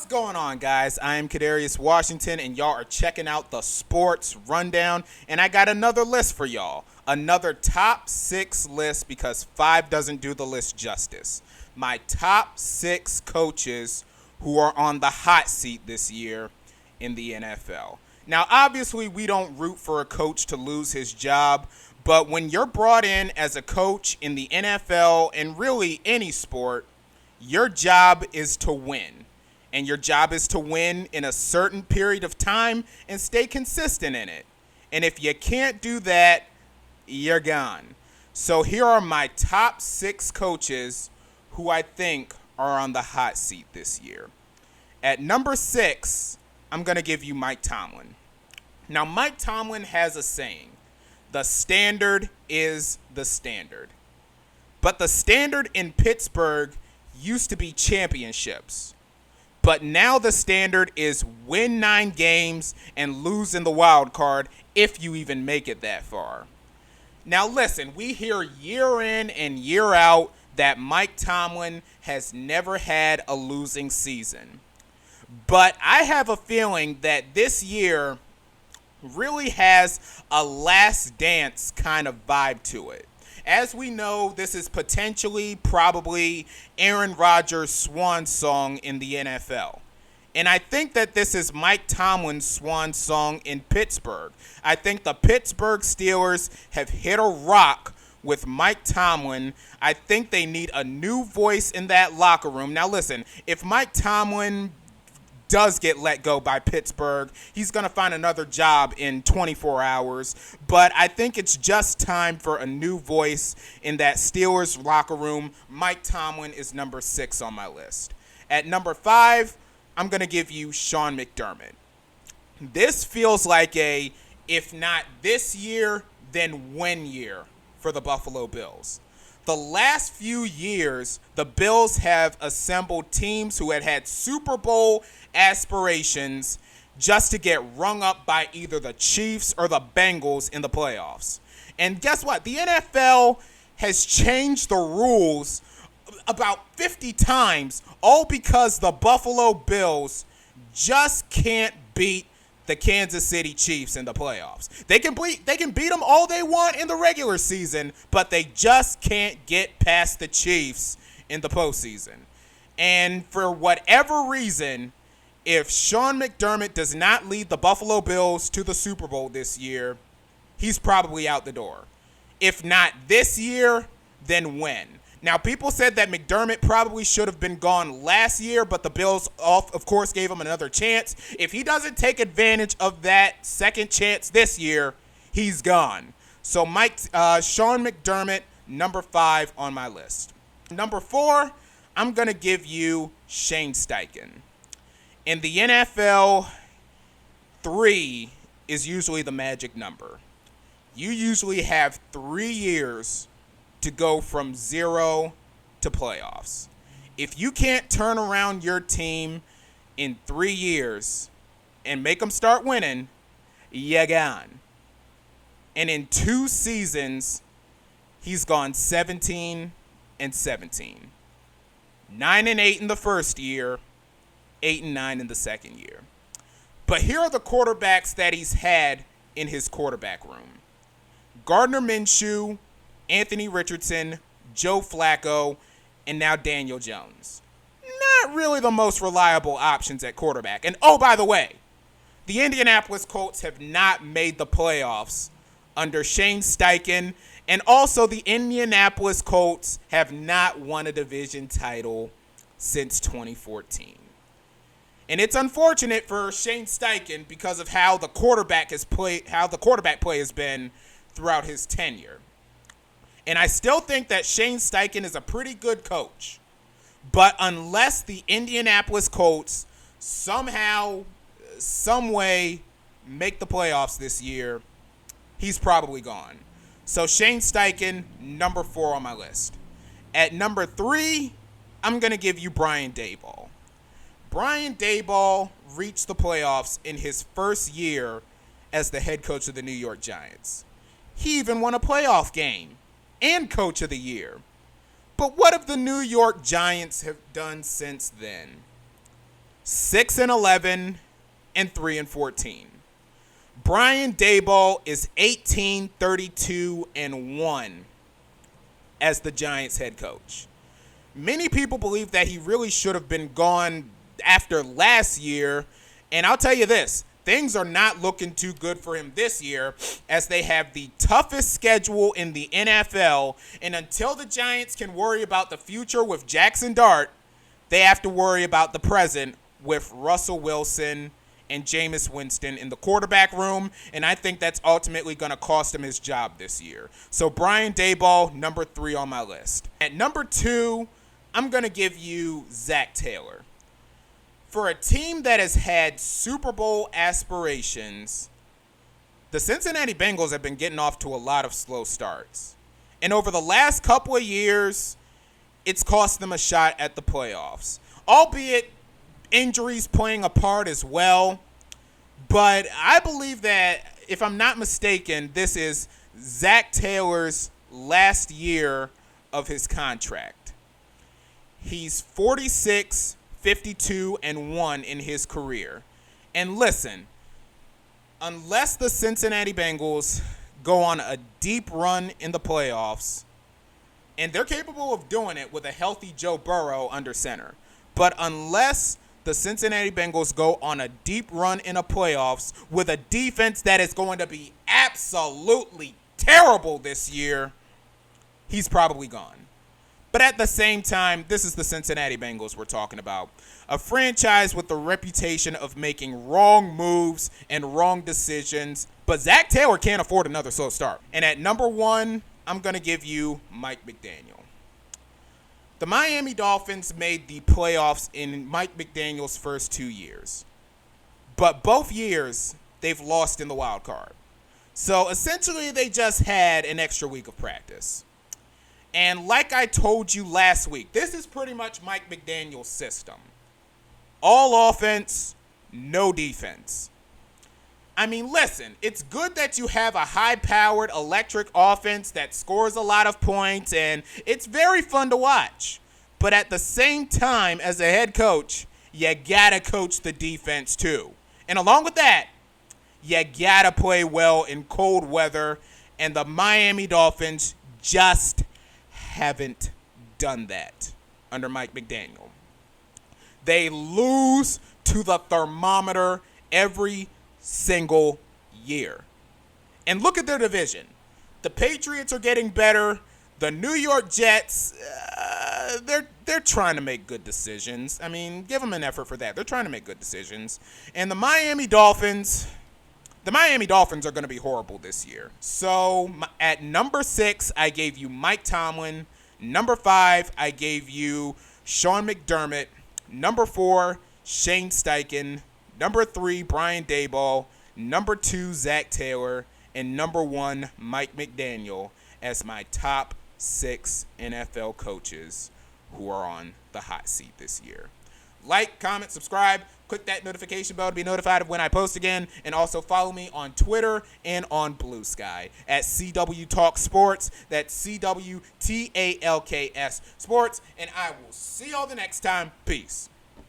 going on, guys? I am Kadarius Washington, and y'all are checking out the Sports Rundown. And I got another list for y'all. Another top 6 list because 5 doesn't do the list justice. My top 6 coaches who are on the hot seat this year in the NFL. Now, obviously, we don't root for a coach to lose his job, but when you're brought in as a coach in the NFL and really any sport, your job is to win. And your job is to win in a certain period of time and stay consistent in it. And if you can't do that, you're gone. So here are my top 6 coaches who I think are on the hot seat this year. At number 6, I'm going to give you Mike Tomlin. Now, Mike Tomlin has a saying, the standard is the standard. But the standard in Pittsburgh used to be championships. But now the standard is win 9 games and lose in the wild card if you even make it that far. Now listen, we hear year in and year out that Mike Tomlin has never had a losing season. But I have a feeling that this year really has a last dance kind of vibe to it. As we know, this is potentially, probably Aaron Rodgers' swan song in the NFL. And I think that this is Mike Tomlin's swan song in Pittsburgh. I think the Pittsburgh Steelers have hit a rock with Mike Tomlin. I think they need a new voice in that locker room. Now listen, if Mike Tomlin does get let go by Pittsburgh, he's going to find another job in 24 hours. But I think it's just time for a new voice in that Steelers locker room. Mike Tomlin is number 6 on my list. At number 5, I'm going to give you Sean McDermott. This feels like a, if not this year, then when year for the Buffalo Bills. The last few years, the Bills have assembled teams who had Super Bowl aspirations just to get rung up by either the Chiefs or the Bengals in the playoffs. And guess what? The NFL has changed the rules about 50 times, all because the Buffalo Bills just can't beat the Kansas City Chiefs in the playoffs. They can beat them all they want in the regular season, but they just can't get past the Chiefs in the postseason. And for whatever reason, if Sean McDermott does not lead the Buffalo Bills to the Super Bowl this year, he's probably out the door. If not this year, then when? Now, people said that McDermott probably should have been gone last year, but the Bills, of course, gave him another chance. If he doesn't take advantage of that second chance this year, he's gone. So, Sean McDermott, number 5 on my list. Number 4, I'm going to give you Shane Steichen. In the NFL, 3 is usually the magic number. You usually have 3 years to go from 0 to playoffs. If you can't turn around your team in 3 years and make them start winning, you're gone. And in 2 seasons, he's gone 17-17. 9-8 in the first year, 8-9 in the second year. But here are the quarterbacks that he's had in his quarterback room. Gardner Minshew, Anthony Richardson, Joe Flacco, and now Daniel Jones. Not really the most reliable options at quarterback. And oh, by the way, the Indianapolis Colts have not made the playoffs under Shane Steichen, and also the Indianapolis Colts have not won a division title since 2014. And it's unfortunate for Shane Steichen because of how the quarterback play has been throughout his tenure. And I still think that Shane Steichen is a pretty good coach. But unless the Indianapolis Colts somehow, some way make the playoffs this year, he's probably gone. So Shane Steichen, number 4 on my list. At number 3, I'm going to give you Brian Daboll. Brian Daboll reached the playoffs in his first year as the head coach of the New York Giants. He even won a playoff game and coach of the year. But what have the New York Giants have done since then? 6-11 and 3-14. Brian Daboll is 18-32-1 as the Giants head coach. Many people believe that he really should have been gone after last year, and I'll tell you this, things are not looking too good for him this year as they have the toughest schedule in the NFL, and until the Giants can worry about the future with Jackson Dart, they have to worry about the present with Russell Wilson and Jameis Winston in the quarterback room, and I think that's ultimately going to cost him his job this year. So Brian Daboll, number 3 on my list. At number 2, I'm going to give you Zach Taylor. For a team that has had Super Bowl aspirations, the Cincinnati Bengals have been getting off to a lot of slow starts. And over the last couple of years, it's cost them a shot at the playoffs. Albeit injuries playing a part as well. But I believe that, if I'm not mistaken, this is Zach Taylor's last year of his contract. He's 46, 52-1 in his career. And listen, unless the Cincinnati Bengals go on a deep run in the playoffs, and they're capable of doing it with a healthy Joe Burrow under center, but unless the Cincinnati Bengals go on a deep run in the playoffs with a defense that is going to be absolutely terrible this year, he's probably gone. But at the same time, this is the Cincinnati Bengals we're talking about. A franchise with the reputation of making wrong moves and wrong decisions. But Zach Taylor can't afford another slow start. And at number 1, I'm going to give you Mike McDaniel. The Miami Dolphins made the playoffs in Mike McDaniel's first 2 years. But both years, they've lost in the wild card. So essentially, they just had an extra week of practice. And like I told you last week, this is pretty much Mike McDaniel's system. All offense, no defense. I mean, listen, it's good that you have a high-powered electric offense that scores a lot of points, and it's very fun to watch. But at the same time, as a head coach, you gotta coach the defense too. And along with that, you gotta play well in cold weather, and the Miami Dolphins just haven't done that under Mike McDaniel. They lose to the thermometer every single year. And look at their division. The Patriots are getting better. The New York Jets, they're trying to make good decisions. I mean, give them an effort for that. They're trying to make good decisions. And the Miami Dolphins are going to be horrible this year. So at number 6, I gave you Mike Tomlin. Number 5, I gave you Sean McDermott. Number 4, Shane Steichen. Number 3, Brian Daboll. Number 2, Zach Taylor. And number 1, Mike McDaniel as my top 6 NFL coaches who are on the hot seat this year. Like, comment, subscribe, click that notification bell to be notified of when I post again, and also follow me on Twitter and on Bluesky at CW Talk Sports. That's CWTALKS Sports, and I will see y'all the next time. Peace.